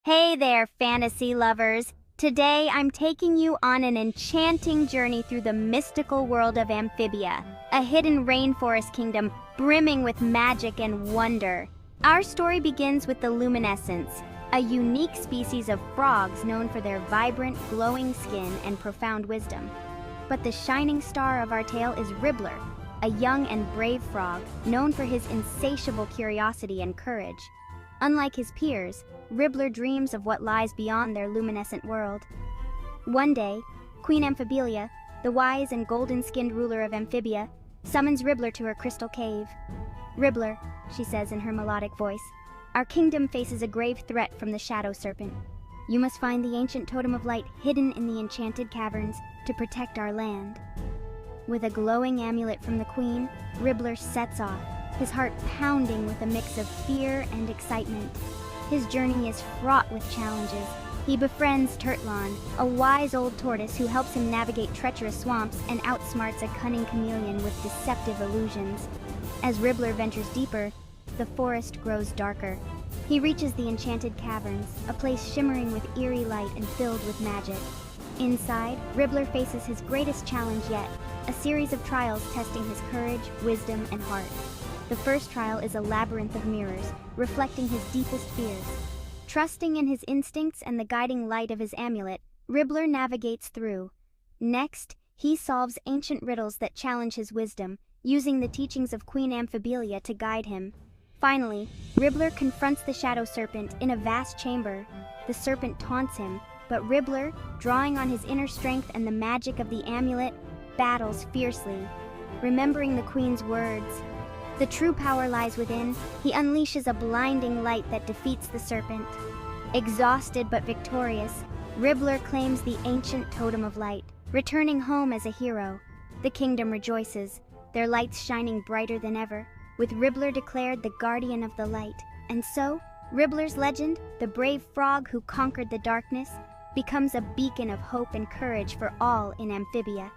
Hey there, fantasy lovers! Today I'm taking you on an enchanting journey through the mystical world of Amphibia, a hidden rainforest kingdom brimming with magic and wonder. Our story begins with the Luminescents, a unique species of frogs known for their vibrant, glowing skin and profound wisdom. But the shining star of our tale is Ribbler, a young and brave frog known for his insatiable curiosity and courage. Unlike his peers, Ribbler dreams of what lies beyond their luminescent world. One day, Queen Amphibia, the wise and golden-skinned ruler of Amphibia, summons Ribbler to her crystal cave. "Ribbler," she says in her melodic voice, "our kingdom faces a grave threat from the shadow serpent. You must find the ancient totem of light hidden in the enchanted caverns to protect our land." With a glowing amulet from the queen, Ribbler sets off, his heart pounding with a mix of fear and excitement. His journey is fraught with challenges. He befriends Turtlon, a wise old tortoise who helps him navigate treacherous swamps and outsmarts a cunning chameleon with deceptive illusions. As Ribbler ventures deeper, the forest grows darker. He reaches the enchanted caverns, a place shimmering with eerie light and filled with magic. Inside, Ribbler faces his greatest challenge yet, a series of trials testing his courage, wisdom, and heart. The first trial is a labyrinth of mirrors, reflecting his deepest fears. Trusting in his instincts and the guiding light of his amulet, Ribbler navigates through. Next, he solves ancient riddles that challenge his wisdom, using the teachings of Queen Amphibia to guide him. Finally, Ribbler confronts the shadow serpent in a vast chamber. The serpent taunts him, but Ribbler, drawing on his inner strength and the magic of the amulet, battles fiercely. Remembering the queen's words, "The true power lies within," he unleashes a blinding light that defeats the serpent. Exhausted but victorious, Ribbler claims the ancient totem of light, returning home as a hero. The kingdom rejoices, their lights shining brighter than ever, with Ribbler declared the guardian of the light. And so, Ribbler's legend, the brave frog who conquered the darkness, becomes a beacon of hope and courage for all in Amphibia.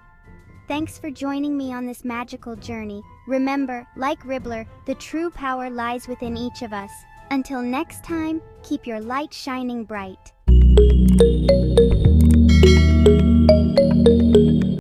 Thanks for joining me on this magical journey. Remember, like Ribbler, the true power lies within each of us. Until next time, keep your light shining bright.